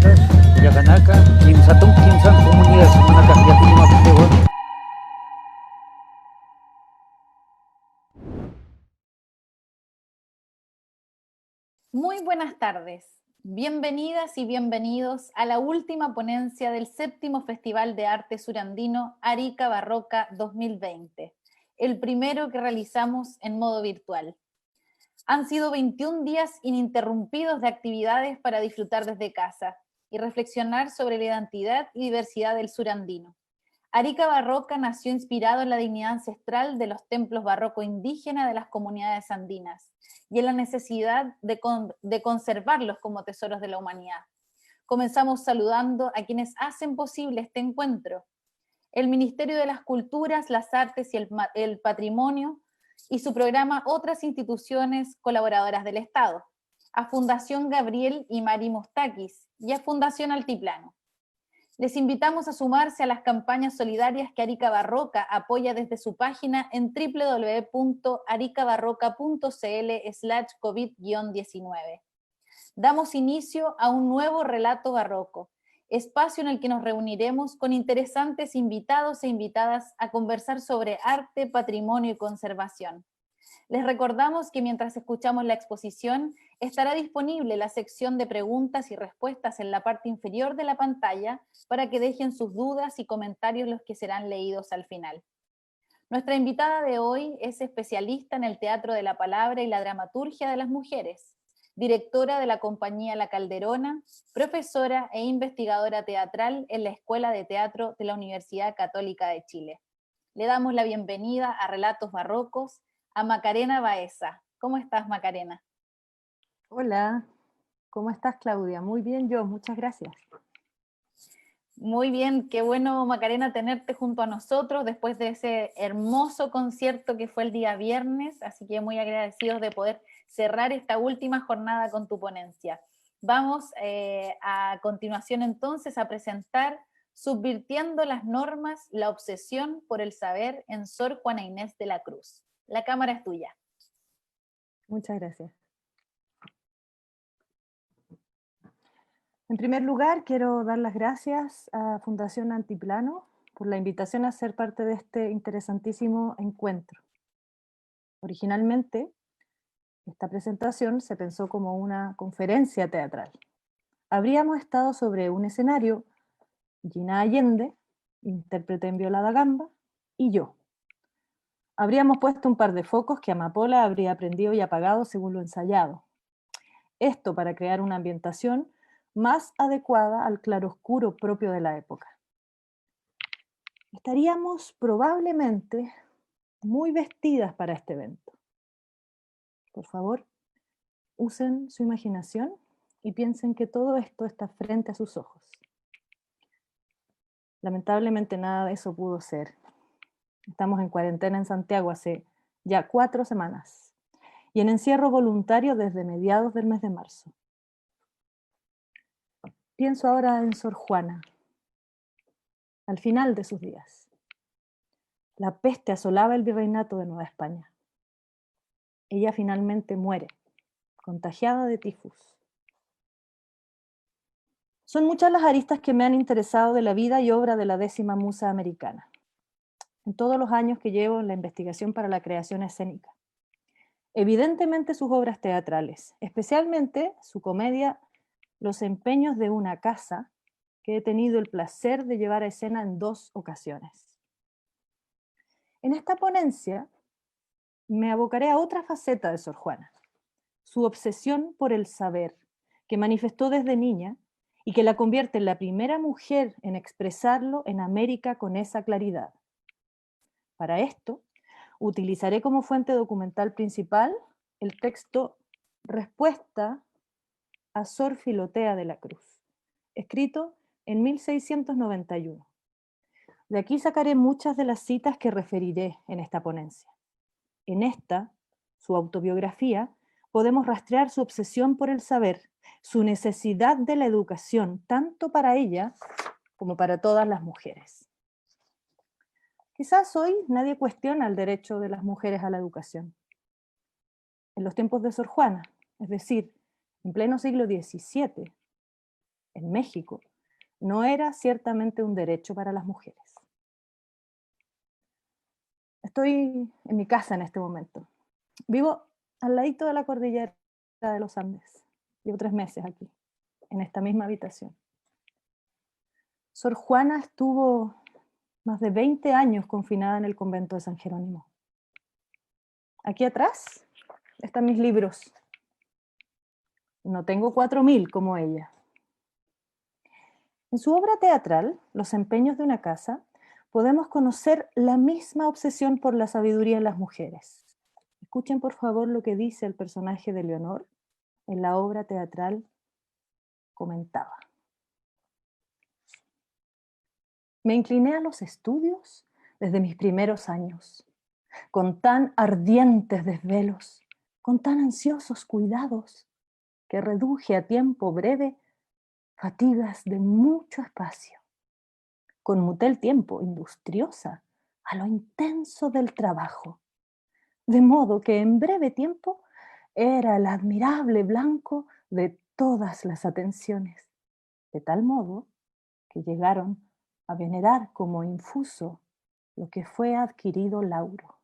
Pacas, Yakanaka, Kimsatung, Kimsan, Comunidad, Sumanaka, Yakutima, Putewa. Muy buenas tardes, bienvenidas y bienvenidos a la última ponencia del 7º Festival de Arte Surandino Arica Barroca 2020, el primero que realizamos en modo virtual. Han sido 21 días ininterrumpidos de actividades para disfrutar desde casa y reflexionar sobre la identidad y diversidad del surandino. Arica Barroca nació inspirado en la dignidad ancestral de los templos barroco indígenas de las comunidades andinas y en la necesidad de conservarlos como tesoros de la humanidad. Comenzamos saludando a quienes hacen posible este encuentro: el Ministerio de las Culturas, las Artes y el Patrimonio y su programa Otras Instituciones Colaboradoras del Estado, a Fundación Gabriel y Mari Mustakis y a Fundación Altiplano. Les invitamos a sumarse a las campañas solidarias que Arica Barroca apoya desde su página en www.aricabarroca.cl/COVID-19. Damos inicio a un nuevo relato barroco, espacio en el que nos reuniremos con interesantes invitados e invitadas a conversar sobre arte, patrimonio y conservación. Les recordamos que mientras escuchamos la exposición, estará disponible la sección de preguntas y respuestas en la parte inferior de la pantalla para que dejen sus dudas y comentarios, los que serán leídos al final. Nuestra invitada de hoy es especialista en el teatro de la palabra y la dramaturgia de las mujeres, directora de la compañía La Calderona, profesora e investigadora teatral en la Escuela de Teatro de la Universidad Católica de Chile. Le damos la bienvenida a Relatos Barrocos a Macarena Baeza. ¿Cómo estás, Macarena? Hola, ¿cómo estás, Claudia? Muy bien, yo, muchas gracias. Muy bien, qué bueno, Macarena, tenerte junto a nosotros después de ese hermoso concierto que fue el día viernes, así que muy agradecidos de poder cerrar esta última jornada con tu ponencia. Vamos a continuación entonces a presentar Subvirtiendo las normas, la obsesión por el saber en Sor Juana Inés de la Cruz. La cámara es tuya. Muchas gracias. En primer lugar, quiero dar las gracias a Fundación Altiplano por la invitación a ser parte de este interesantísimo encuentro. Originalmente, esta presentación se pensó como una conferencia teatral. Habríamos estado sobre un escenario, Gina Allende, intérprete en Viola da Gamba, y yo. Habríamos puesto un par de focos que Amapola habría prendido y apagado según lo ensayado. Esto para crear una ambientación más adecuada al claroscuro propio de la época. Estaríamos probablemente muy vestidas para este evento. Por favor, usen su imaginación y piensen que todo esto está frente a sus ojos. Lamentablemente nada de eso pudo ser. Estamos en cuarentena en Santiago hace ya 4 semanas y en encierro voluntario desde mediados del mes de marzo. Pienso ahora en Sor Juana, al final de sus días. La peste asolaba el virreinato de Nueva España. Ella finalmente muere, contagiada de tifus. Son muchas las aristas que me han interesado de la vida y obra de la 10ª musa americana, en todos los años que llevo en la investigación para la creación escénica. Evidentemente sus obras teatrales, especialmente su comedia Los empeños de una casa, que he tenido el placer de llevar a escena en 2 ocasiones. En esta ponencia me abocaré a otra faceta de Sor Juana, su obsesión por el saber, que manifestó desde niña y que la convierte en la primera mujer en expresarlo en América con esa claridad. Para esto, utilizaré como fuente documental principal el texto Respuesta a Sor Filotea de la Cruz, escrito en 1691. De aquí sacaré muchas de las citas que referiré en esta ponencia. En esta, su autobiografía, podemos rastrear su obsesión por el saber, su necesidad de la educación, tanto para ella como para todas las mujeres. Quizás hoy nadie cuestiona el derecho de las mujeres a la educación. En los tiempos de Sor Juana, es decir, en pleno siglo XVII, en México, no era ciertamente un derecho para las mujeres. Estoy en mi casa en este momento. Vivo al ladito de la cordillera de los Andes. Llevo 3 meses aquí, en esta misma habitación. Sor Juana estuvo más de 20 años confinada en el convento de San Jerónimo. Aquí atrás están mis libros. No tengo 4000 como ella. En su obra teatral, Los empeños de una casa, podemos conocer la misma obsesión por la sabiduría en las mujeres. Escuchen por favor lo que dice el personaje de Leonor en la obra teatral comentada. Me incliné a los estudios desde mis primeros años, con tan ardientes desvelos, con tan ansiosos cuidados, que reduje a tiempo breve fatigas de mucho espacio. Conmuté el tiempo, industriosa, a lo intenso del trabajo, de modo que en breve tiempo era el admirable blanco de todas las atenciones, de tal modo que llegaron a venerar como infuso lo que fue adquirido lauro.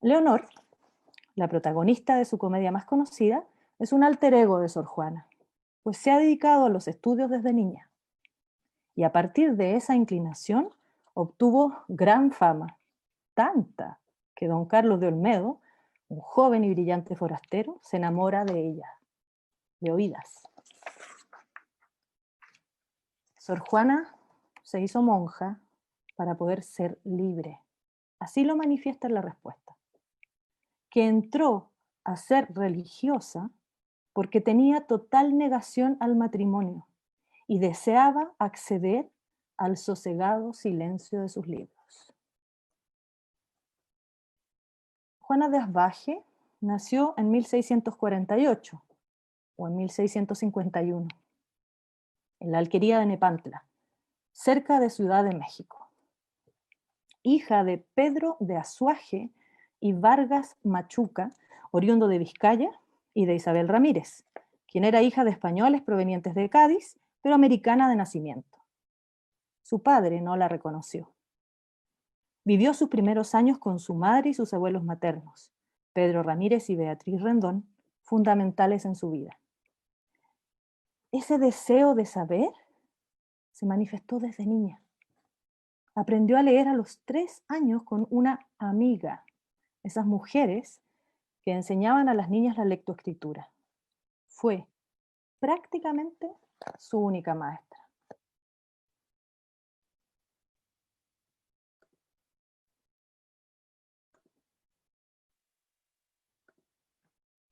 Leonor, la protagonista de su comedia más conocida, es un alter ego de Sor Juana, pues se ha dedicado a los estudios desde niña. Y a partir de esa inclinación obtuvo gran fama, tanta que don Carlos de Olmedo, un joven y brillante forastero, se enamora de ella, de oídas. Sor Juana se hizo monja para poder ser libre. Así lo manifiesta en la respuesta. Que entró a ser religiosa porque tenía total negación al matrimonio y deseaba acceder al sosegado silencio de sus libros. Juana de Asbaje nació en 1648 o en 1651, en la alquería de Nepantla, cerca de Ciudad de México. Hija de Pedro de Azuaje y Vargas Machuca, oriundo de Vizcaya, y de Isabel Ramírez, quien era hija de españoles provenientes de Cádiz, pero americana de nacimiento. Su padre no la reconoció. Vivió sus primeros años con su madre y sus abuelos maternos, Pedro Ramírez y Beatriz Rendón, fundamentales en su vida. Ese deseo de saber se manifestó desde niña. Aprendió a leer a los 3 años con una amiga, esas mujeres que enseñaban a las niñas la lectoescritura. Fue prácticamente su única maestra.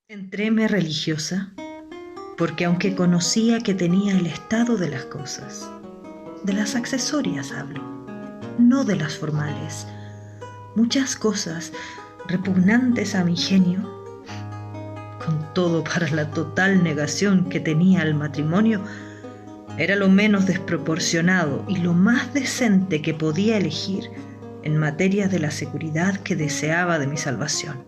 Entréme religiosa porque aunque conocía que tenía el estado de las cosas, de las accesorias hablo, no de las formales, muchas cosas repugnantes a mi genio, con todo para la total negación que tenía al matrimonio, era lo menos desproporcionado y lo más decente que podía elegir en materia de la seguridad que deseaba de mi salvación,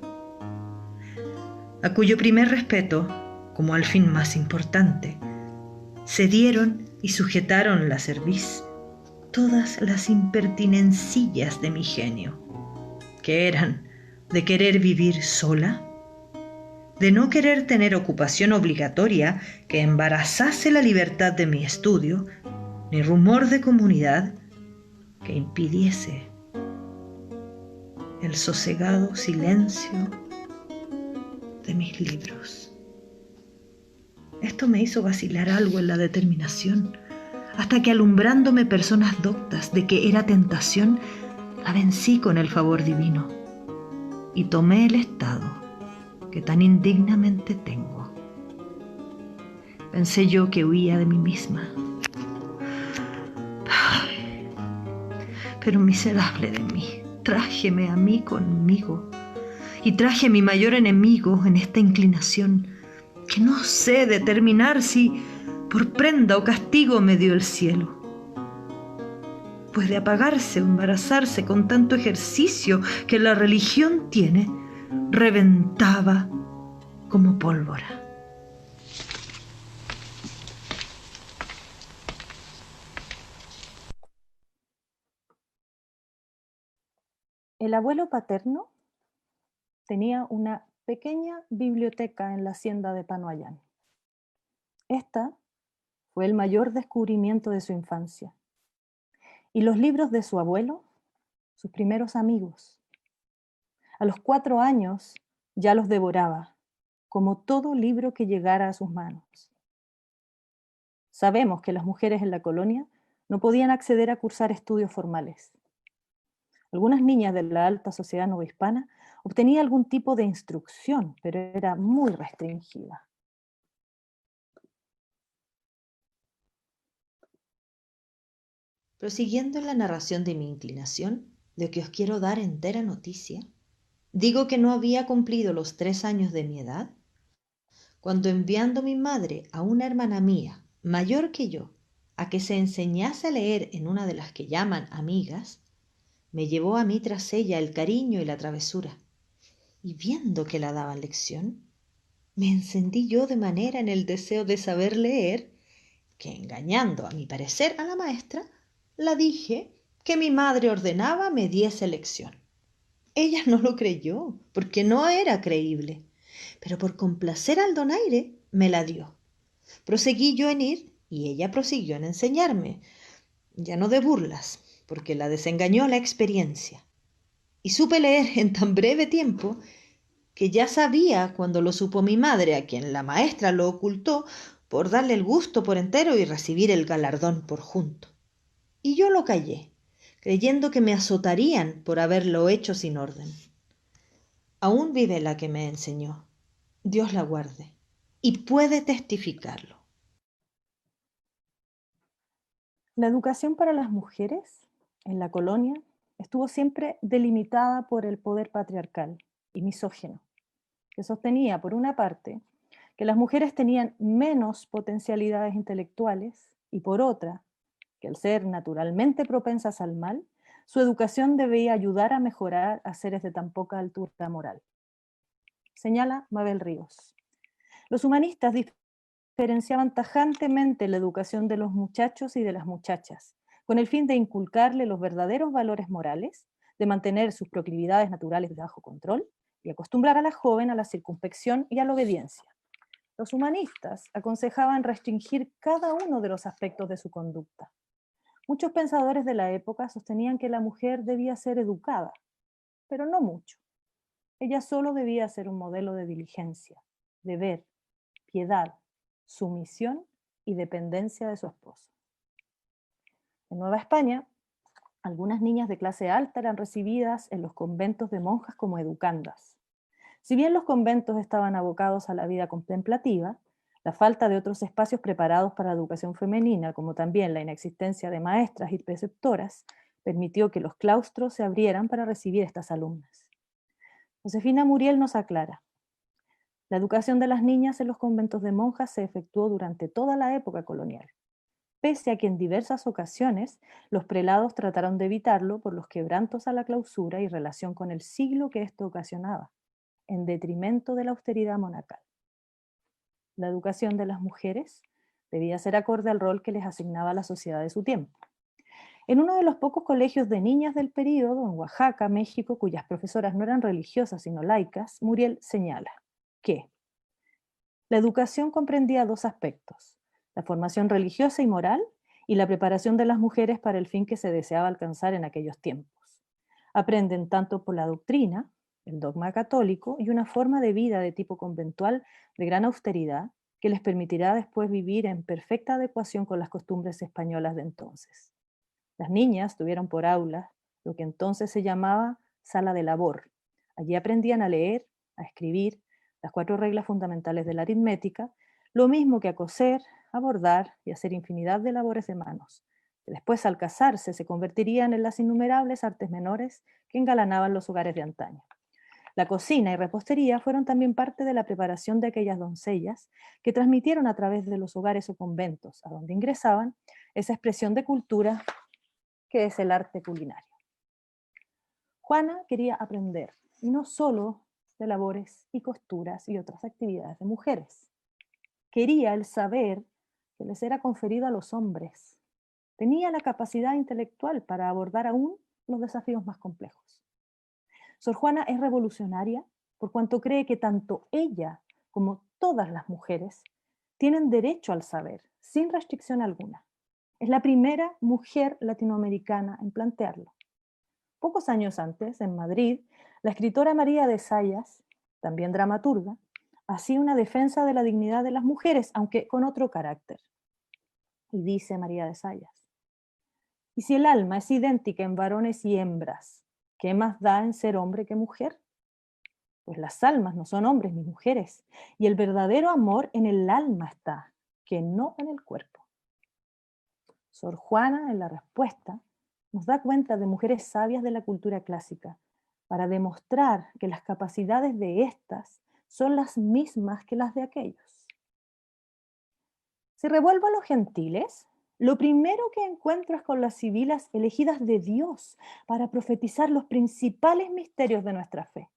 a cuyo primer respeto, como al fin más importante, se dieron y sujetaron la cerviz todas las impertinencillas de mi genio, que eran de querer vivir sola, de no querer tener ocupación obligatoria que embarazase la libertad de mi estudio, ni rumor de comunidad que impidiese el sosegado silencio de mis libros. Esto me hizo vacilar algo en la determinación, hasta que alumbrándome personas doctas de que era tentación, la vencí con el favor divino y tomé el estado que tan indignamente tengo. Pensé yo que huía de mí misma. Ay, pero miserable de mí, trájeme a mí conmigo y traje a mi mayor enemigo en esta inclinación que no sé determinar si por prenda o castigo me dio el cielo. Pues de apagarse o embarazarse con tanto ejercicio que la religión tiene, reventaba como pólvora. El abuelo paterno tenía una pequeña biblioteca en la hacienda de Panoayán. Esta fue el mayor descubrimiento de su infancia. Y los libros de su abuelo, sus primeros amigos. A los 4 años ya los devoraba, como todo libro que llegara a sus manos. Sabemos que las mujeres en la colonia no podían acceder a cursar estudios formales. Algunas niñas de la alta sociedad novohispana obtenían algún tipo de instrucción, pero era muy restringida. Prosiguiendo en la narración de mi inclinación, de que os quiero dar entera noticia, digo que no había cumplido los 3 años de mi edad, cuando enviando mi madre a una hermana mía, mayor que yo, a que se enseñase a leer en una de las que llaman amigas, me llevó a mí tras ella el cariño y la travesura, y viendo que la daban lección, me encendí yo de manera en el deseo de saber leer, que engañando a mi parecer a la maestra, la dije que mi madre ordenaba me diese lección. Ella no lo creyó, porque no era creíble, pero por complacer al donaire me la dio. Proseguí yo en ir y ella prosiguió en enseñarme, ya no de burlas, porque la desengañó la experiencia. Y supe leer en tan breve tiempo que ya sabía cuando lo supo mi madre, a quien la maestra lo ocultó por darle el gusto por entero y recibir el galardón por junto. Y yo lo callé, creyendo que me azotarían por haberlo hecho sin orden. Aún vive la que me enseñó, Dios la guarde, y puede testificarlo. La educación para las mujeres en la colonia estuvo siempre delimitada por el poder patriarcal y misógino, que sostenía, por una parte, que las mujeres tenían menos potencialidades intelectuales y, por otra, que al ser naturalmente propensas al mal, su educación debía ayudar a mejorar a seres de tan poca altura moral. Señala Mabel Ríos. Los humanistas diferenciaban tajantemente la educación de los muchachos y de las muchachas, con el fin de inculcarle los verdaderos valores morales, de mantener sus proclividades naturales bajo control y acostumbrar a la joven a la circunspección y a la obediencia. Los humanistas aconsejaban restringir cada uno de los aspectos de su conducta. Muchos pensadores de la época sostenían que la mujer debía ser educada, pero no mucho. Ella solo debía ser un modelo de diligencia, deber, piedad, sumisión y dependencia de su esposo. En Nueva España, algunas niñas de clase alta eran recibidas en los conventos de monjas como educandas. Si bien los conventos estaban abocados a la vida contemplativa, la falta de otros espacios preparados para la educación femenina, como también la inexistencia de maestras y preceptoras, permitió que los claustros se abrieran para recibir estas alumnas. Josefina Muriel nos aclara: la educación de las niñas en los conventos de monjas se efectuó durante toda la época colonial, pese a que en diversas ocasiones los prelados trataron de evitarlo por los quebrantos a la clausura y relación con el siglo que esto ocasionaba, en detrimento de la austeridad monacal. La educación de las mujeres debía ser acorde al rol que les asignaba la sociedad de su tiempo. En uno de los pocos colegios de niñas del período, en Oaxaca, México, cuyas profesoras no eran religiosas sino laicas, Muriel señala que la educación comprendía 2 aspectos: la formación religiosa y moral y la preparación de las mujeres para el fin que se deseaba alcanzar en aquellos tiempos. Aprenden tanto por la doctrina, el dogma católico y una forma de vida de tipo conventual de gran austeridad que les permitirá después vivir en perfecta adecuación con las costumbres españolas de entonces. Las niñas tuvieron por aula lo que entonces se llamaba sala de labor. Allí aprendían a leer, a escribir, las 4 reglas fundamentales de la aritmética, lo mismo que a coser, a bordar y a hacer infinidad de labores de manos, que después al casarse se convertirían en las innumerables artes menores que engalanaban los hogares de antaño. La cocina y repostería fueron también parte de la preparación de aquellas doncellas que transmitieron a través de los hogares o conventos a donde ingresaban esa expresión de cultura que es el arte culinario. Juana quería aprender, y no solo de labores y costuras y otras actividades de mujeres. Quería el saber que les era conferido a los hombres. Tenía la capacidad intelectual para abordar aún los desafíos más complejos. Sor Juana es revolucionaria por cuanto cree que tanto ella como todas las mujeres tienen derecho al saber, sin restricción alguna. Es la primera mujer latinoamericana en plantearlo. Pocos años antes, en Madrid, la escritora María de Zayas, también dramaturga, hacía una defensa de la dignidad de las mujeres, aunque con otro carácter. Y dice María de Zayas: ¿y si el alma es idéntica en varones y hembras, qué más da en ser hombre que mujer? Pues las almas no son hombres ni mujeres, y el verdadero amor en el alma está, que no en el cuerpo. Sor Juana, en la respuesta, nos da cuenta de mujeres sabias de la cultura clásica, para demostrar que las capacidades de éstas son las mismas que las de aquellos. Si revuelvo a los gentiles, lo primero que encuentro es con las sibilas elegidas de Dios para profetizar los principales misterios de nuestra fe,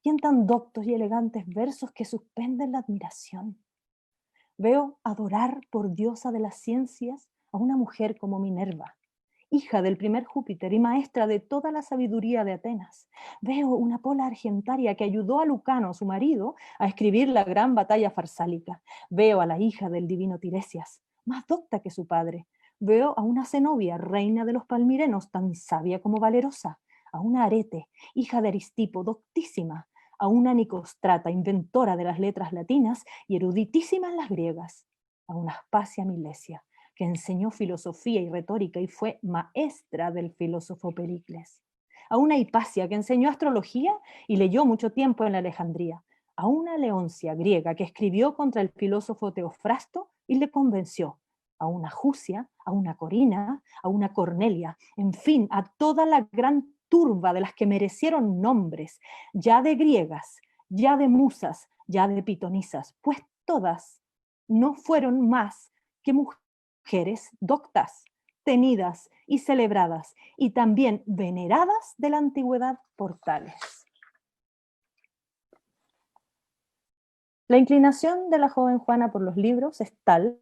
y en tan doctos y elegantes versos que suspenden la admiración. Veo adorar por diosa de las ciencias a una mujer como Minerva, hija del primer Júpiter y maestra de toda la sabiduría de Atenas. Veo una Pola Argentaria que ayudó a Lucano, su marido, a escribir la gran batalla farsálica. Veo a la hija del divino Tiresias, más docta que su padre. Veo a una Zenobia, reina de los palmirenos, tan sabia como valerosa. A una Arete, hija de Aristipo, doctísima. A una Nicostrata, inventora de las letras latinas y eruditísima en las griegas. A una Aspasia Milesia, que enseñó filosofía y retórica y fue maestra del filósofo Pericles. A una Hipasia, que enseñó astrología y leyó mucho tiempo en la Alejandría. A una Leoncia griega, que escribió contra el filósofo Teofrasto y le convenció. A una Jusia, a una Corina, a una Cornelia, en fin, a toda la gran turba de las que merecieron nombres, ya de griegas, ya de musas, ya de pitonisas, pues todas no fueron más que mujeres doctas, tenidas y celebradas, y también veneradas de la antigüedad por tales. La inclinación de la joven Juana por los libros es tal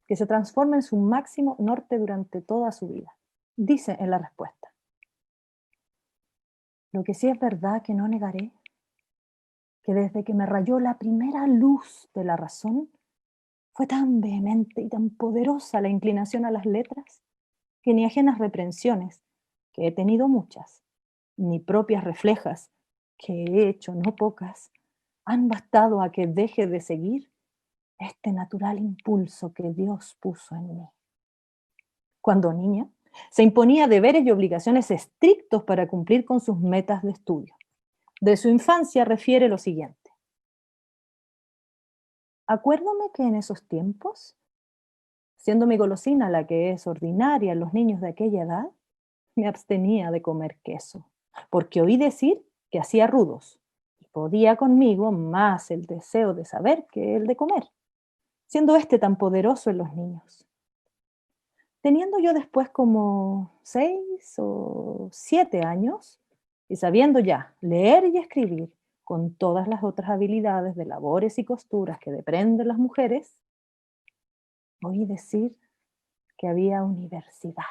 que se transforma en su máximo norte durante toda su vida. Dice en la respuesta: lo que sí es verdad que no negaré, que desde que me rayó la primera luz de la razón, fue tan vehemente y tan poderosa la inclinación a las letras, que ni ajenas reprensiones, que he tenido muchas, ni propias reflejas, que he hecho no pocas, han bastado a que deje de seguir este natural impulso que Dios puso en mí. Cuando niña, se imponía deberes y obligaciones estrictos para cumplir con sus metas de estudio. De su infancia refiere lo siguiente: acuérdome que en esos tiempos, siendo mi golosina la que es ordinaria en los niños de aquella edad, me abstenía de comer queso, porque oí decir que hacía rudos, y podía conmigo más el deseo de saber que el de comer, siendo este tan poderoso en los niños. Teniendo yo después como 6 o 7 años, y sabiendo ya leer y escribir con todas las otras habilidades de labores y costuras que deprenden las mujeres, oí decir que había universidad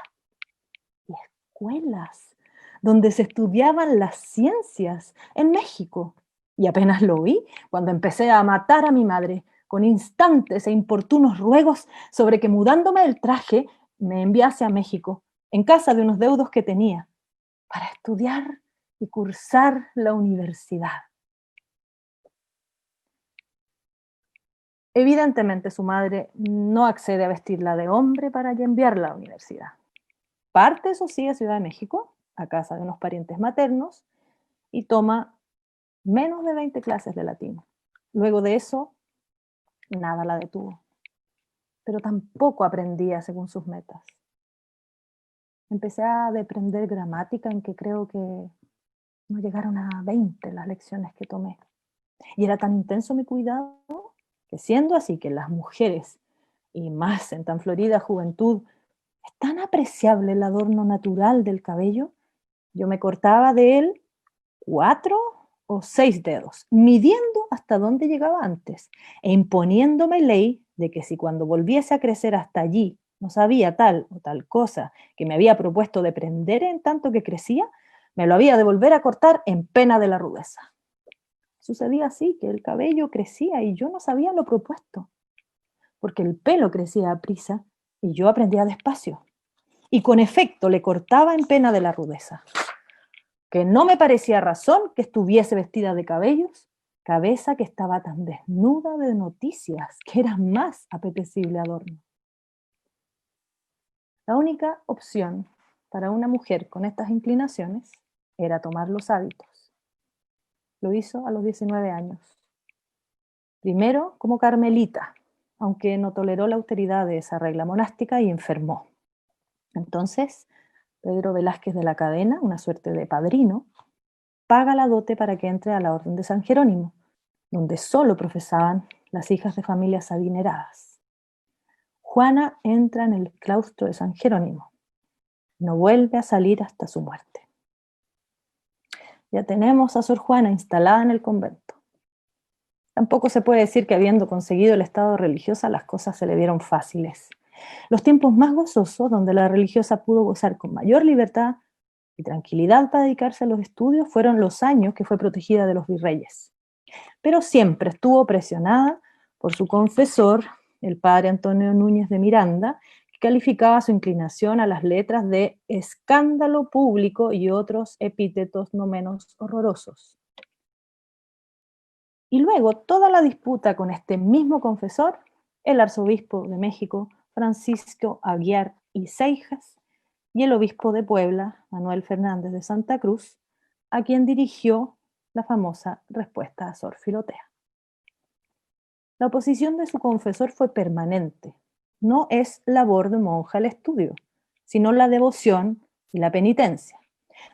y escuelas donde se estudiaban las ciencias en México. Y apenas lo oí cuando empecé a matar a mi madre con instantes e importunos ruegos sobre que, mudándome el traje, me enviase a México, en casa de unos deudos que tenía, para estudiar y cursar la universidad. Evidentemente su madre no accede a vestirla de hombre para enviarla a la universidad. Parte, eso sí, a Ciudad de México, a casa de unos parientes maternos, y toma menos de 20 clases de latín. Luego de eso, nada la detuvo. Pero tampoco aprendía según sus metas. Empecé a aprender gramática, en que creo que no llegaron a 20 las lecciones que tomé. Y era tan intenso mi cuidado que, siendo así que las mujeres, y más en tan florida juventud, es tan apreciable el adorno natural del cabello, yo me cortaba de él 4 o 6 dedos, midiendo hasta dónde llegaba antes, e imponiéndome ley de que si cuando volviese a crecer hasta allí no sabía tal o tal cosa que me había propuesto de aprender en tanto que crecía, Me lo había de volver a cortar en pena de la rudeza. Sucedía así, que el cabello crecía y yo no sabía lo propuesto, porque el pelo crecía a prisa y yo aprendía despacio. Y con efecto le cortaba en pena de la rudeza, que no me parecía razón que estuviese vestida de cabellos, cabeza que estaba tan desnuda de noticias que era más apetecible adorno. La única opción para una mujer con estas inclinaciones era tomar los hábitos. Lo hizo a los 19 años. Primero como carmelita, aunque no toleró la austeridad de esa regla monástica y enfermó. Entonces, Pedro Velázquez de la Cadena, una suerte de padrino, paga la dote para que entre a la orden de San Jerónimo, donde solo profesaban las hijas de familias adineradas. Juana entra en el claustro de San Jerónimo. No vuelve a salir hasta su muerte. Ya tenemos a Sor Juana instalada en el convento. Tampoco se puede decir que habiendo conseguido el estado religiosa las cosas se le dieron fáciles. Los tiempos más gozosos, donde la religiosa pudo gozar con mayor libertad y tranquilidad para dedicarse a los estudios, fueron los años que fue protegida de los virreyes. Pero siempre estuvo presionada por su confesor, el padre Antonio Núñez de Miranda, que calificaba su inclinación a las letras de escándalo público y otros epítetos no menos horrorosos. Y luego toda la disputa con este mismo confesor, el arzobispo de México, Francisco Aguiar y Seijas, y el obispo de Puebla, Manuel Fernández de Santa Cruz, a quien dirigió la famosa respuesta a Sor Filotea. La oposición de su confesor fue permanente. No es labor de monja el estudio, sino la devoción y la penitencia.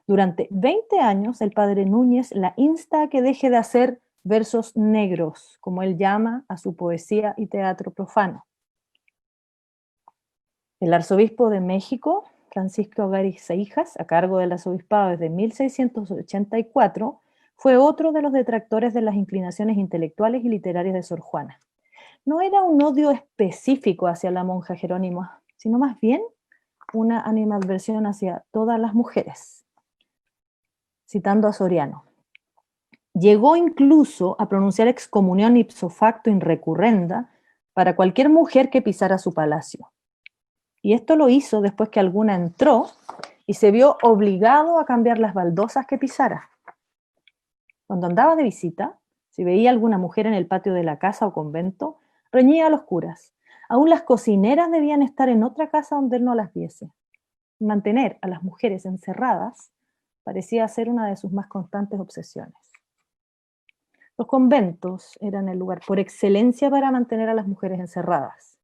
Durante 20 años el padre Núñez la insta a que deje de hacer versos negros, como él llama a su poesía y teatro profano. El arzobispo de México, Francisco Aguiar y Seijas, a cargo del arzobispado desde 1684, fue otro de los detractores de las inclinaciones intelectuales y literarias de Sor Juana. No era un odio específico hacia la monja Jerónima, sino más bien una animadversión hacia todas las mujeres. Citando a Soriano, llegó incluso a pronunciar excomunión ipso facto in recurrenda para cualquier mujer que pisara su palacio. Y esto lo hizo después que alguna entró y se vio obligado a cambiar las baldosas que pisara. Cuando andaba de visita, si veía alguna mujer en el patio de la casa o convento, reñía a los curas. Aún las cocineras debían estar en otra casa donde él no las viese. Mantener a las mujeres encerradas parecía ser una de sus más constantes obsesiones. Los conventos eran el lugar por excelencia para mantener a las mujeres encerradas,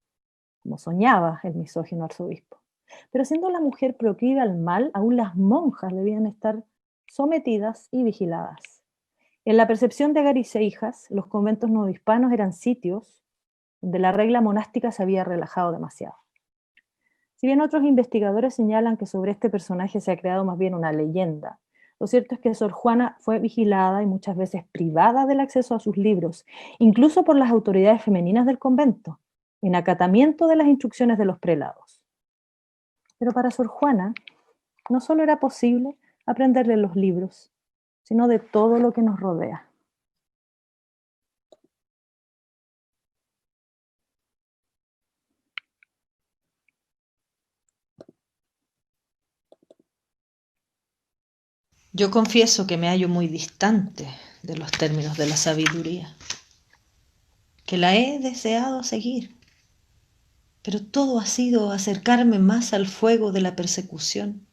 como soñaba el misógino arzobispo. Pero siendo la mujer proclive al mal, aún las monjas debían estar sometidas y vigiladas. En la percepción de Aguiar y Seijas, los conventos novohispanos eran sitios donde la regla monástica se había relajado demasiado. Si bien otros investigadores señalan que sobre este personaje se ha creado más bien una leyenda, lo cierto es que Sor Juana fue vigilada y muchas veces privada del acceso a sus libros, incluso por las autoridades femeninas del convento, en acatamiento de las instrucciones de los prelados. Pero para Sor Juana no solo era posible aprender de los libros, sino de todo lo que nos rodea. Yo confieso que me hallo muy distante de los términos de la sabiduría, que la he deseado seguir, pero todo ha sido acercarme más al fuego de la persecución,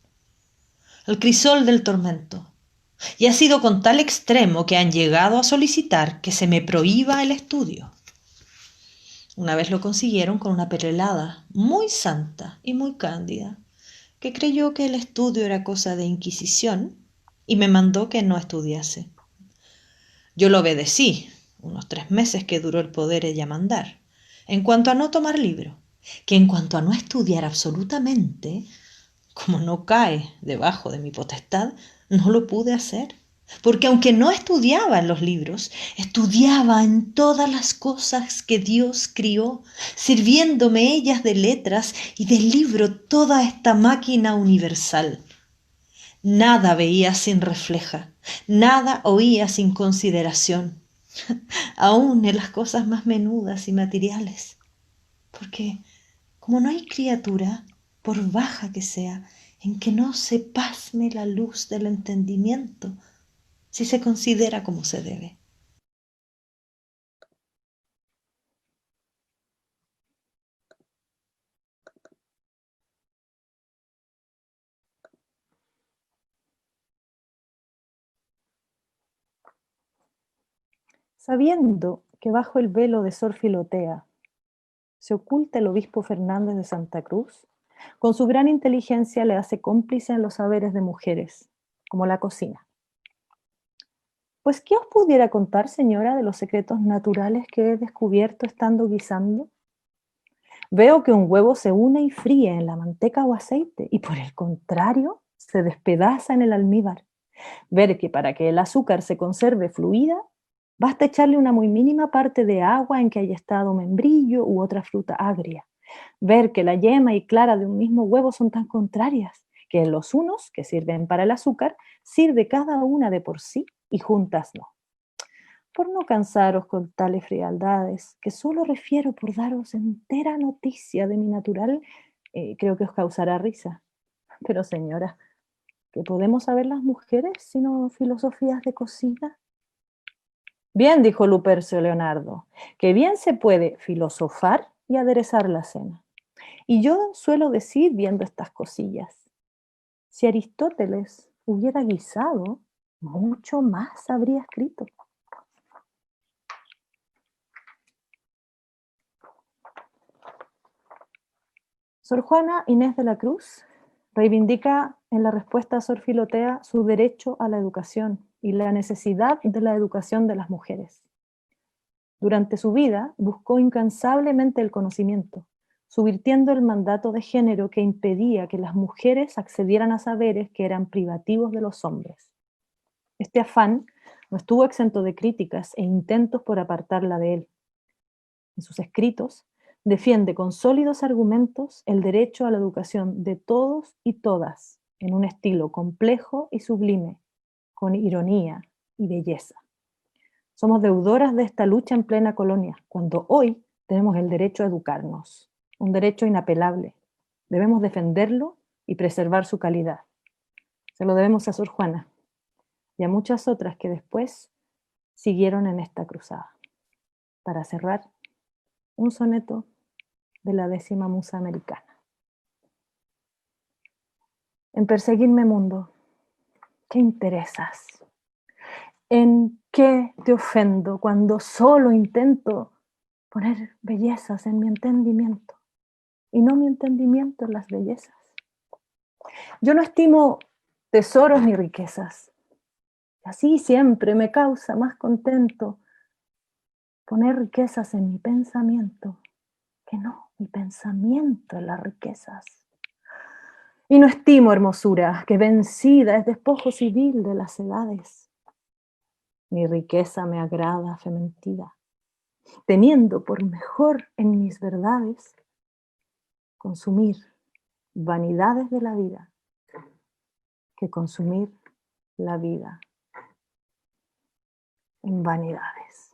al crisol del tormento, y ha sido con tal extremo que han llegado a solicitar que se me prohíba el estudio. Una vez lo consiguieron con una prelada muy santa y muy cándida, que creyó que el estudio era cosa de inquisición y me mandó que no estudiase. Yo lo obedecí, unos 3 meses que duró el poder ella mandar, en cuanto a no tomar libro, que en cuanto a no estudiar absolutamente, como no cae debajo de mi potestad, no lo pude hacer. Porque aunque no estudiaba en los libros, estudiaba en todas las cosas que Dios crió, sirviéndome ellas de letras y de libro toda esta máquina universal. Nada veía sin refleja, nada oía sin consideración, aún en las cosas más menudas y materiales. Porque como no hay criatura, por baja que sea, en que no se pasme la luz del entendimiento, si se considera como se debe. Sabiendo que bajo el velo de Sor Filotea se oculta el obispo Fernández de Santa Cruz, con su gran inteligencia le hace cómplice en los saberes de mujeres, como la cocina. Pues, ¿qué os pudiera contar, señora, de los secretos naturales que he descubierto estando guisando? Veo que un huevo se une y fríe en la manteca o aceite, y por el contrario, se despedaza en el almíbar. Ver que para que el azúcar se conserve fluida, basta echarle una muy mínima parte de agua en que haya estado membrillo u otra fruta agria. Ver que la yema y clara de un mismo huevo son tan contrarias, que en los unos, que sirven para el azúcar, sirve cada una de por sí y juntas no. Por no cansaros con tales frialdades, que solo refiero por daros entera noticia de mi natural, creo que os causará risa. Pero señora, ¿qué podemos saber las mujeres sino filosofías de cocina? Bien, dijo Lupercio Leonardo, que bien se puede filosofar y aderezar la cena. Y yo suelo decir, viendo estas cosillas, si Aristóteles hubiera guisado, mucho más habría escrito. Sor Juana Inés de la Cruz reivindica en la respuesta a Sor Filotea su derecho a la educación y la necesidad de la educación de las mujeres. Durante su vida buscó incansablemente el conocimiento, subvirtiendo el mandato de género que impedía que las mujeres accedieran a saberes que eran privativos de los hombres. Este afán no estuvo exento de críticas e intentos por apartarla de él. En sus escritos, defiende con sólidos argumentos el derecho a la educación de todos y todas, en un estilo complejo y sublime, con ironía y belleza. Somos deudoras de esta lucha en plena colonia, cuando hoy tenemos el derecho a educarnos, un derecho inapelable. Debemos defenderlo y preservar su calidad. Se lo debemos a Sor Juana y a muchas otras que después siguieron en esta cruzada. Para cerrar, un soneto de la 10ª Musa Americana. En perseguirme, mundo, ¿qué interesas? ¿En qué te ofendo cuando solo intento poner bellezas en mi entendimiento y no mi entendimiento en las bellezas? Yo no estimo tesoros ni riquezas. Así siempre me causa más contento poner riquezas en mi pensamiento que no mi pensamiento en las riquezas. Y no estimo hermosura, que vencida es despojo civil de las edades. Mi riqueza me agrada fementida, teniendo por mejor en mis verdades consumir vanidades de la vida que consumir la vida en vanidades.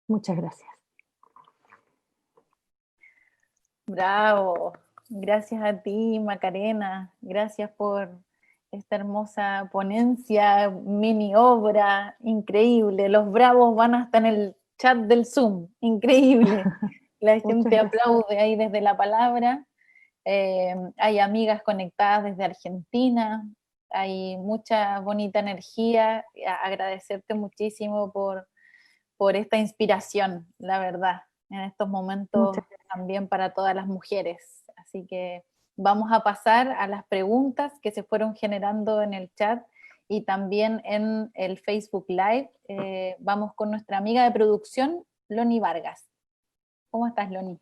Muchas gracias. Bravo, gracias a ti, Macarena, gracias por esta hermosa ponencia, mini obra, increíble. Los bravos van hasta en el chat del Zoom, increíble. La gente aplaude ahí desde la palabra. Hay amigas conectadas desde Argentina, hay mucha bonita energía. Agradecerte muchísimo por esta inspiración, la verdad, en estos momentos también para todas las mujeres. Así que vamos a pasar a las preguntas que se fueron generando en el chat y también en el Facebook Live. Vamos con nuestra amiga de producción, Loni Vargas. ¿Cómo estás, Loni?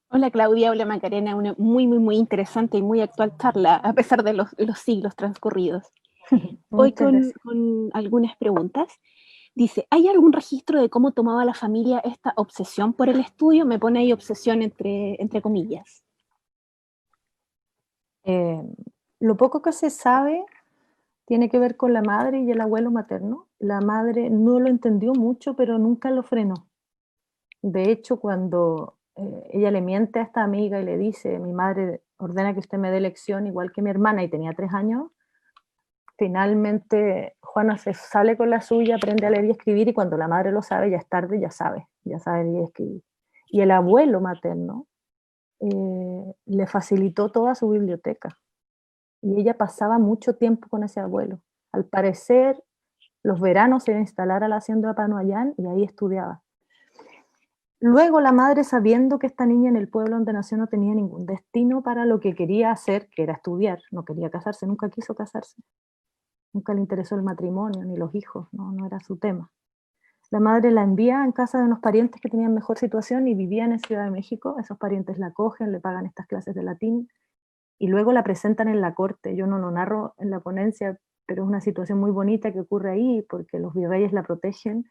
Hola Claudia, hola Macarena, una muy interesante y muy actual charla, a pesar de los siglos transcurridos. Hoy con algunas preguntas. Dice, ¿hay algún registro de cómo tomaba la familia esta obsesión por el estudio? Me pone ahí obsesión entre comillas. Lo poco que se sabe tiene que ver con la madre y el abuelo materno. La madre no lo entendió mucho, pero nunca lo frenó. De hecho, cuando ella le miente a esta amiga y le dice, mi madre ordena que usted me dé lección igual que mi hermana, y tenía 3 años, finalmente Juana se sale con la suya, aprende a leer y escribir, y cuando la madre lo sabe, ya es tarde, ya sabe leer y escribir. Y el abuelo materno le facilitó toda su biblioteca, y ella pasaba mucho tiempo con ese abuelo. Al parecer, los veranos se iba a instalar a la hacienda de Panoayán y ahí estudiaba. Luego la madre, sabiendo que esta niña en el pueblo donde nació no tenía ningún destino para lo que quería hacer, que era estudiar, no quería casarse, nunca quiso casarse, nunca le interesó el matrimonio ni los hijos, no era su tema. La madre la envía en casa de unos parientes que tenían mejor situación y vivían en Ciudad de México. Esos parientes la acogen, le pagan estas clases de latín y luego la presentan en la corte. Yo no lo narro en la ponencia, pero es una situación muy bonita que ocurre ahí porque los virreyes la protegen.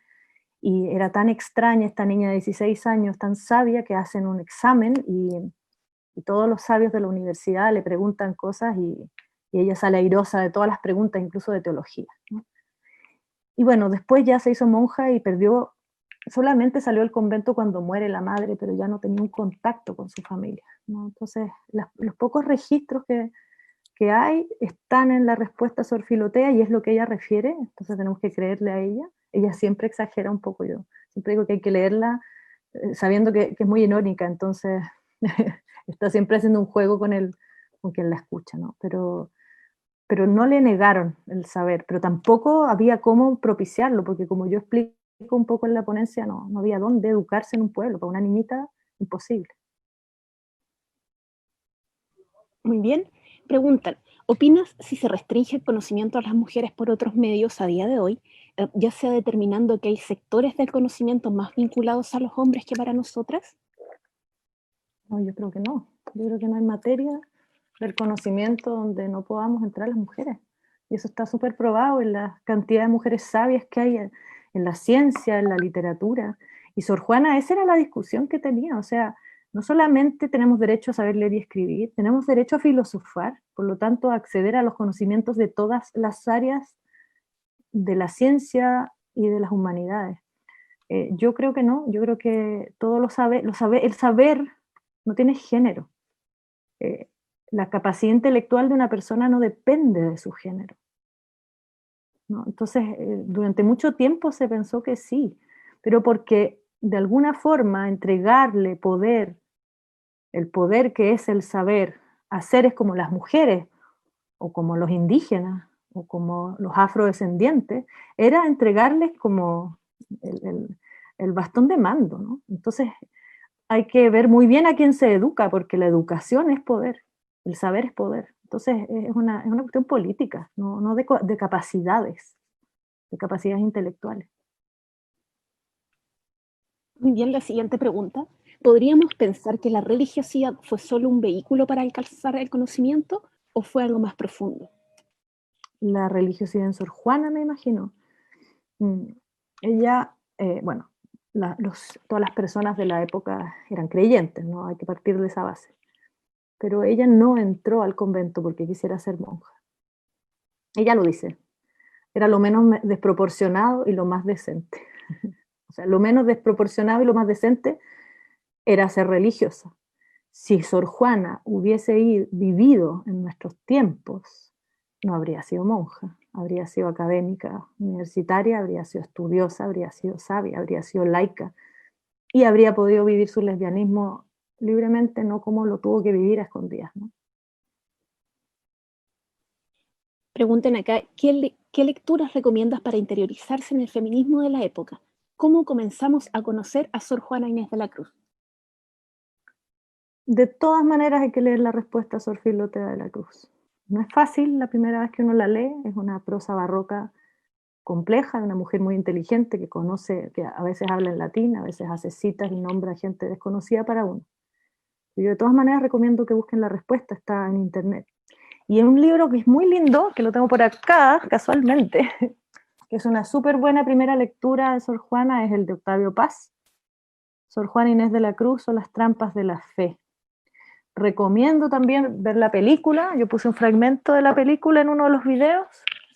Y era tan extraña esta niña de 16 años, tan sabia, que hacen un examen y todos los sabios de la universidad le preguntan cosas y ella sale airosa de todas las preguntas, incluso de teología, ¿no? Y bueno, después ya se hizo monja y solamente salió del convento cuando muere la madre, pero ya no tenía un contacto con su familia, ¿no? Entonces, los pocos registros que hay están en la respuesta a Sor Filotea y es lo que ella refiere, entonces tenemos que creerle a ella. Ella siempre exagera un poco, yo siempre digo que hay que leerla sabiendo que es muy irónica, entonces está siempre haciendo un juego con quien la escucha, ¿no? Pero no le negaron el saber, pero tampoco había cómo propiciarlo, porque como yo explico un poco en la ponencia, no había dónde educarse en un pueblo, para una niñita, imposible. Muy bien. Preguntan, ¿opinas si se restringe el conocimiento a las mujeres por otros medios a día de hoy, ya sea determinando que hay sectores del conocimiento más vinculados a los hombres que para nosotras? No, yo creo que no. Yo creo que no hay materia del conocimiento donde no podamos entrar las mujeres. Y eso está súper probado en la cantidad de mujeres sabias que hay en la ciencia, en la literatura. Y Sor Juana, esa era la discusión que tenía. O sea, no solamente tenemos derecho a saber leer y escribir, tenemos derecho a filosofar, por lo tanto, a acceder a los conocimientos de todas las áreas de la ciencia y de las humanidades. Yo creo que no, yo creo que todo el saber no tiene género. La capacidad intelectual de una persona no depende de su género, ¿no? Entonces, durante mucho tiempo se pensó que sí, pero porque de alguna forma entregarle poder, el poder que es el saber, a seres como las mujeres, o como los indígenas, o como los afrodescendientes, era entregarles como el bastón de mando, ¿no? Entonces, hay que ver muy bien a quién se educa, porque la educación es poder, el saber es poder. Entonces es una cuestión política, no de capacidades intelectuales. Muy bien, la siguiente pregunta. ¿Podríamos pensar que la religiosidad fue solo un vehículo para alcanzar el conocimiento o fue algo más profundo? La religiosidad en Sor Juana, me imagino. Ella, bueno, todas las personas de la época eran creyentes, ¿no? Hay que partir de esa base. Pero ella no entró al convento porque quisiera ser monja. Ella lo dice, era lo menos desproporcionado y lo más decente. O sea, lo menos desproporcionado y lo más decente era ser religiosa. Si Sor Juana hubiese vivido en nuestros tiempos, no habría sido monja, habría sido académica universitaria, habría sido estudiosa, habría sido sabia, habría sido laica y habría podido vivir su lesbianismo libremente, no como lo tuvo que vivir a escondidas, ¿no? Pregunten acá, ¿qué lecturas recomiendas para interiorizarse en el feminismo de la época? ¿Cómo comenzamos a conocer a Sor Juana Inés de la Cruz? De todas maneras hay que leer la respuesta a Sor Filotea de la Cruz. No es fácil la primera vez que uno la lee, es una prosa barroca compleja, de una mujer muy inteligente que conoce, que a veces habla en latín, a veces hace citas y nombra gente desconocida para uno. Yo de todas maneras recomiendo que busquen la respuesta, está en internet. Y es un libro que es muy lindo, que lo tengo por acá, casualmente, que es una súper buena primera lectura de Sor Juana, es el de Octavio Paz. Sor Juana Inés de la Cruz o las trampas de la fe. Recomiendo también ver la película, yo puse un fragmento de la película en uno de los videos,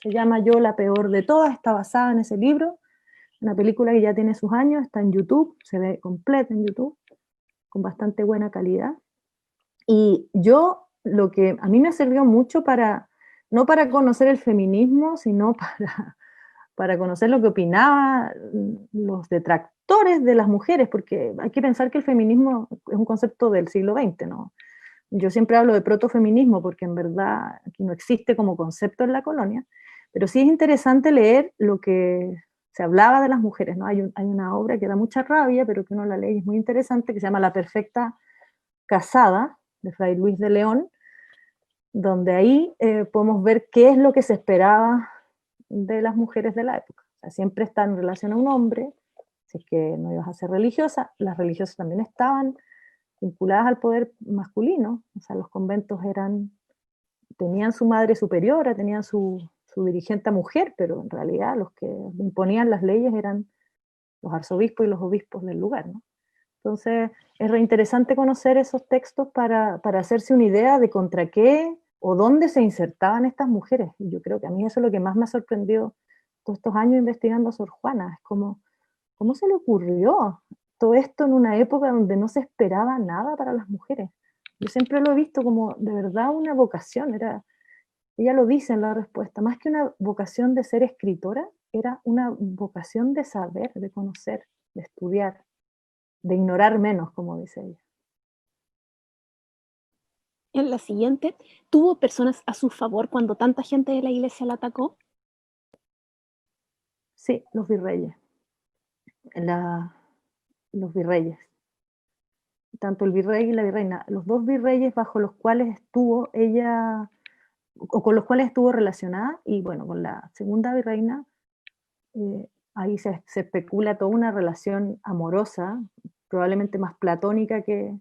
se llama Yo la peor de todas, está basada en ese libro, una película que ya tiene sus años, está en YouTube, se ve completa en YouTube, con bastante buena calidad. Y yo, lo que a mí me sirvió mucho para, no para conocer el feminismo, sino para conocer lo que opinaban los detractores de las mujeres, porque hay que pensar que el feminismo es un concepto del siglo XX, ¿no? Yo siempre hablo de protofeminismo porque en verdad aquí no existe como concepto en la colonia, pero sí es interesante leer lo que se hablaba de las mujeres, ¿no? Hay una obra que da mucha rabia, pero que uno la lee y es muy interesante, que se llama La perfecta casada, de Fray Luis de León, donde ahí podemos ver qué es lo que se esperaba de las mujeres de la época. O sea, siempre está en relación a un hombre, si es que no ibas a ser religiosa, las religiosas también estaban vinculadas al poder masculino, o sea, los conventos tenían su madre superiora, tenían su dirigente mujer, pero en realidad los que imponían las leyes eran los arzobispos y los obispos del lugar, ¿no? Entonces, es reinteresante conocer esos textos para hacerse una idea de contra qué o dónde se insertaban estas mujeres. Y yo creo que a mí eso es lo que más me ha sorprendido todos estos años investigando a Sor Juana, es como, ¿cómo se le ocurrió todo esto en una época donde no se esperaba nada para las mujeres? Yo siempre lo he visto como de verdad una vocación, ella lo dice en la respuesta, más que una vocación de ser escritora, era una vocación de saber, de conocer, de estudiar, de ignorar menos, como dice ella. En la siguiente, ¿tuvo personas a su favor cuando tanta gente de la iglesia la atacó? Sí, los virreyes. Los virreyes. Tanto el virrey y la virreina, los dos virreyes bajo los cuales estuvo ella, o con los cuales estuvo relacionada, y bueno, con la segunda virreina, ahí se especula toda una relación amorosa, probablemente más platónica que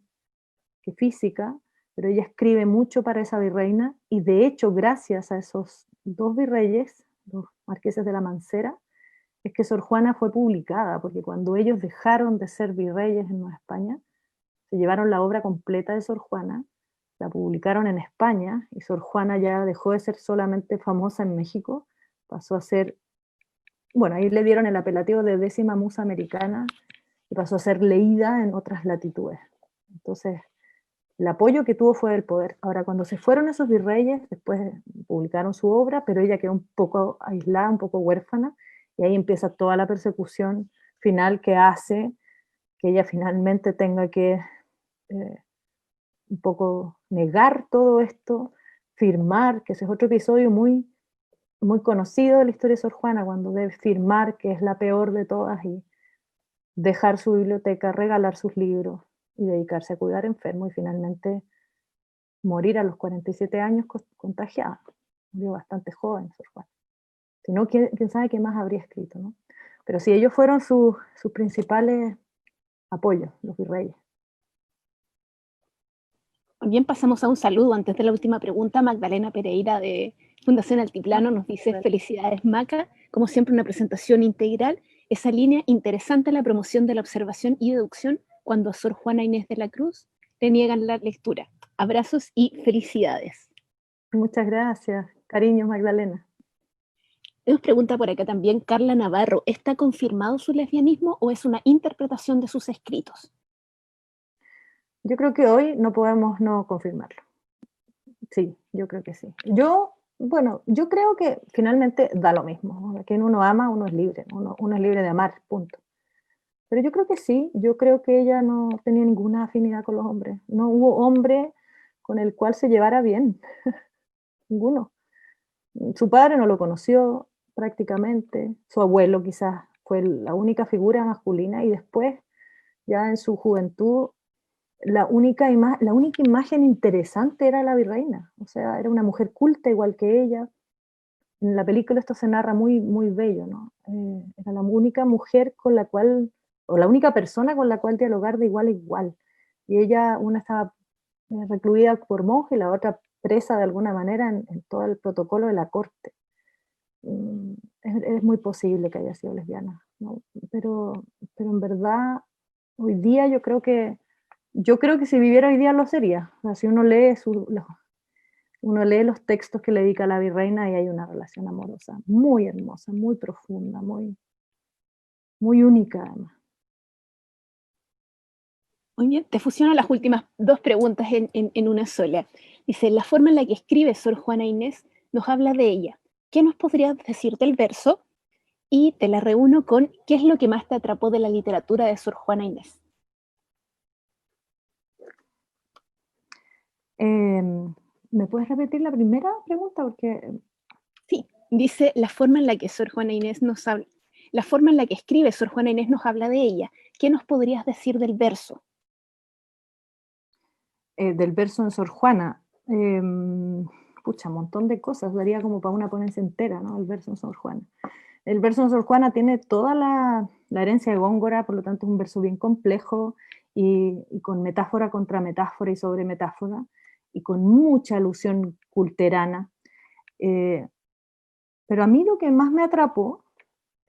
física, pero ella escribe mucho para esa virreina, y de hecho, gracias a esos dos virreyes, los marqueses de la Mancera, es que Sor Juana fue publicada, porque cuando ellos dejaron de ser virreyes en Nueva España, se llevaron la obra completa de Sor Juana, la publicaron en España, y Sor Juana ya dejó de ser solamente famosa en México, pasó a ser, bueno, ahí le dieron el apelativo de 10ª musa americana, y pasó a ser leída en otras latitudes. Entonces, el apoyo que tuvo fue del poder. Ahora, cuando se fueron esos virreyes, después publicaron su obra, pero ella quedó un poco aislada, un poco huérfana, y ahí empieza toda la persecución final que hace que ella finalmente tenga que un poco negar todo esto, firmar, que ese es otro episodio muy, muy conocido de la historia de Sor Juana, cuando debe firmar que es la peor de todas y dejar su biblioteca, regalar sus libros y dedicarse a cuidar enfermos y finalmente morir a los 47 años contagiada. Murió bastante joven Sor Juana. Si no, quién sabe qué más habría escrito, ¿no? Pero sí, ellos fueron sus principales apoyos, los virreyes. Bien, pasamos a un saludo antes de la última pregunta. Magdalena Pereira de Fundación Altiplano nos dice: felicidades Maca, como siempre una presentación integral, esa línea interesante en la promoción de la observación y deducción cuando a Sor Juana Inés de la Cruz le niegan la lectura. Abrazos y felicidades. Muchas gracias, cariños Magdalena. Nos pregunta por acá también Carla Navarro: ¿está confirmado su lesbianismo o es una interpretación de sus escritos? Yo creo que hoy no podemos no confirmarlo. Sí, yo creo que sí. Yo creo que finalmente da lo mismo. A quien uno ama, uno es libre. Uno es libre de amar, punto. Pero yo creo que sí. Yo creo que ella no tenía ninguna afinidad con los hombres. No hubo hombre con el cual se llevara bien. Ninguno. Su padre no lo conoció prácticamente. Su abuelo quizás fue la única figura masculina y después, ya en su juventud, la única imagen interesante era la virreina, o sea, era una mujer culta igual que ella. En la película esto se narra muy, muy bello, ¿no? Era la única mujer con la cual, o la única persona con la cual dialogar de igual a igual. Y ella, una estaba recluida por monje y la otra presa de alguna manera en todo el protocolo de la corte. es muy posible que haya sido lesbiana, ¿no? Pero en verdad, hoy día yo creo que si viviera hoy día lo sería. O sea, si uno lee, uno lee los textos que le dedica a la virreina y hay una relación amorosa muy hermosa, muy profunda, muy, muy única además. Muy bien, te fusiono las últimas dos preguntas en una sola. Dice, la forma en la que escribe Sor Juana Inés nos habla de ella. ¿Qué nos podrías decir del verso? Y te la reúno con, ¿qué es lo que más te atrapó de la literatura de Sor Juana Inés? ¿Me puedes repetir la primera pregunta? Porque Sí, dice, la forma en la que Sor Juana Inés nos habla, la forma en la que escribe Sor Juana Inés nos habla de ella. ¿Qué nos podrías decir del verso? del verso en Sor Juana, pucha, un montón de cosas, daría como para una ponencia entera, ¿no? El verso en Sor Juana. El verso en Sor Juana tiene toda la herencia de Góngora, por lo tanto es un verso bien complejo y con metáfora contra metáfora y sobre metáfora, y con mucha alusión culterana. Pero a mí lo que más me atrapó,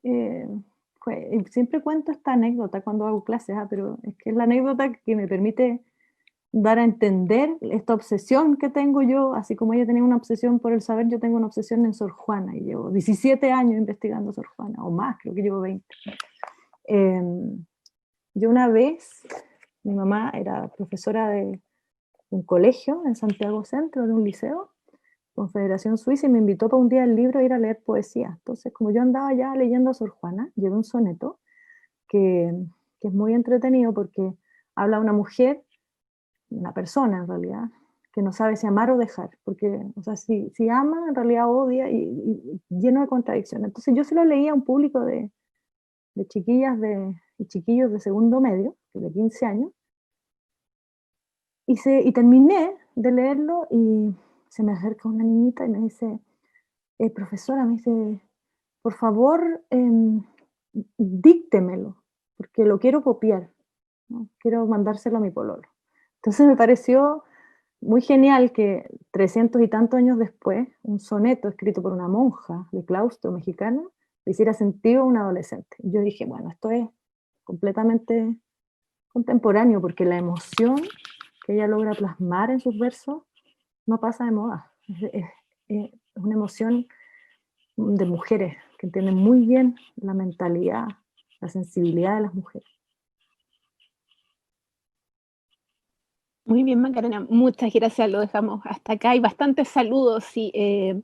siempre cuento esta anécdota cuando hago clases, pero es que es la anécdota que me permite dar a entender esta obsesión que tengo yo, así como ella tenía una obsesión por el saber, yo tengo una obsesión en Sor Juana, y llevo 17 años investigando Sor Juana, o más, creo que llevo 20. Yo una vez, mi mamá era profesora de un colegio en Santiago Centro, de un liceo, Confederación Suiza, y me invitó para un día del libro a ir a leer poesía. Entonces, como yo andaba ya leyendo a Sor Juana, llevé un soneto que es muy entretenido porque habla de una mujer, una persona en realidad, que no sabe si amar o dejar, porque, o sea, si ama, en realidad odia y lleno de contradicciones. Entonces yo se lo leía a un público de chiquillas y chiquillos de segundo medio, de 15 años, y terminé de leerlo y se me acerca una niñita y me dice, profesora, me dice, por favor, díctemelo, porque lo quiero copiar, ¿no? Quiero mandárselo a mi pololo. Entonces me pareció muy genial que 300 y tantos años después, un soneto escrito por una monja de claustro mexicana le hiciera sentido a un adolescente. Y yo dije, bueno, esto es completamente contemporáneo, porque la emoción que ella logra plasmar en sus versos no pasa de moda. Es una emoción de mujeres que entienden muy bien la mentalidad, la sensibilidad de las mujeres. Muy bien, Macarena, muchas gracias, lo dejamos hasta acá. Hay bastantes saludos y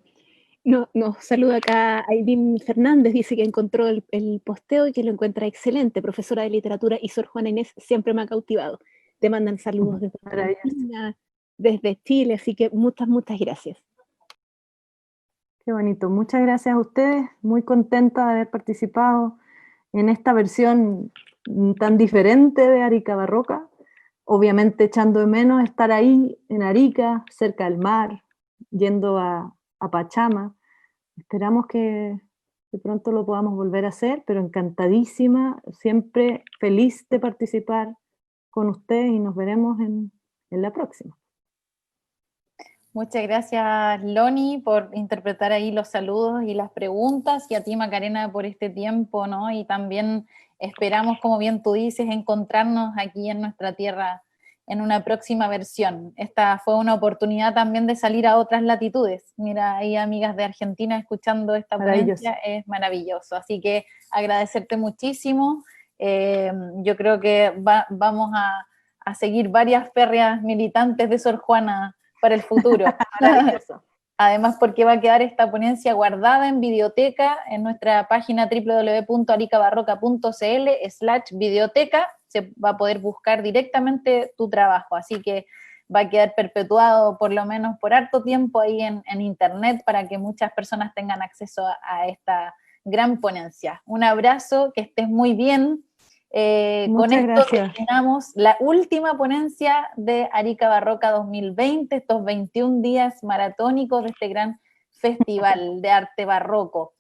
nos saluda acá Aidín Fernández, dice que encontró el posteo y que lo encuentra excelente. Profesora de literatura y Sor Juana Inés siempre me ha cautivado. Te mandan saludos desde Argentina, desde Chile, así que muchas gracias. Qué bonito, muchas gracias a ustedes, muy contenta de haber participado en esta versión tan diferente de Arica Barroca, obviamente echando de menos estar ahí en Arica, cerca del mar, yendo a Pachama. Esperamos que pronto lo podamos volver a hacer, pero encantadísima, siempre feliz de participar con ustedes y nos veremos en la próxima. Muchas gracias, Loni, por interpretar ahí los saludos y las preguntas, y a ti, Macarena, por este tiempo, ¿no? Y también esperamos, como bien tú dices, encontrarnos aquí en nuestra tierra en una próxima versión. Esta fue una oportunidad también de salir a otras latitudes. Mira, hay amigas de Argentina escuchando esta ponencia, es maravilloso. Así que agradecerte muchísimo. Yo creo que vamos a seguir varias férreas militantes de Sor Juana para el futuro. Además, porque va a quedar esta ponencia guardada en videoteca en nuestra página www.aricabarroca.cl/videoteca. Se va a poder buscar directamente tu trabajo, así que va a quedar perpetuado por lo menos por harto tiempo ahí en internet para que muchas personas tengan acceso a esta gran ponencia. Un abrazo, que estés muy bien. Con esto terminamos la última ponencia de Arica Barroca 2020, estos 21 días maratónicos de este gran festival de arte barroco.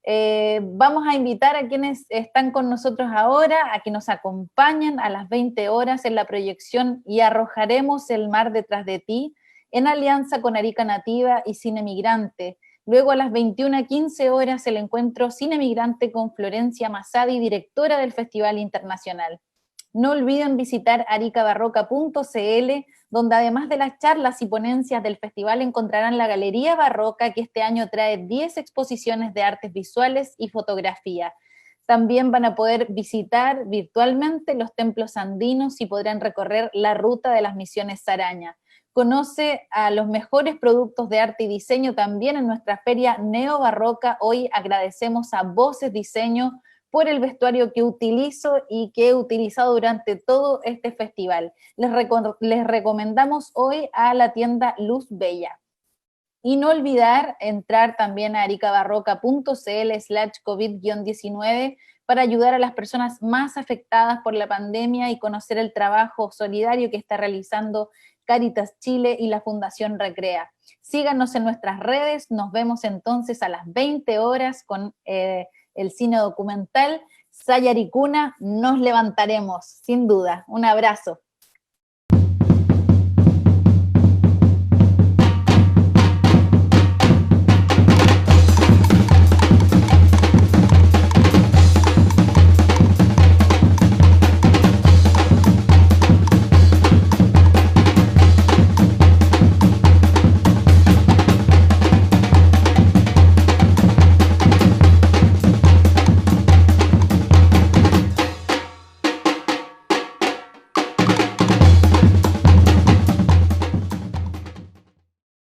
Vamos a invitar a quienes están con nosotros ahora a que nos acompañen a las 20 horas en la proyección Y arrojaremos el mar detrás de ti, en alianza con Arica Nativa y Cine Migrante, Luego a las 21:15 horas el encuentro Cine Migrante con Florencia Masadi, directora del Festival Internacional. No olviden visitar aricabarroca.cl, donde además de las charlas y ponencias del festival encontrarán la Galería Barroca, que este año trae 10 exposiciones de artes visuales y fotografía. También van a poder visitar virtualmente los templos andinos y podrán recorrer la ruta de las misiones Saraña. Conoce a los mejores productos de arte y diseño también en nuestra feria Neobarroca. Hoy agradecemos a Voces Diseño por el vestuario que utilizo y que he utilizado durante todo este festival. Les recomendamos hoy a la tienda Luz Bella. Y no olvidar entrar también a aricabarroca.cl/COVID-19 para ayudar a las personas más afectadas por la pandemia y conocer el trabajo solidario que está realizando Cáritas Chile y la Fundación Recrea. Síganos en nuestras redes, nos vemos entonces a las 20 horas con el cine documental Sayaricuna, nos levantaremos, sin duda. Un abrazo.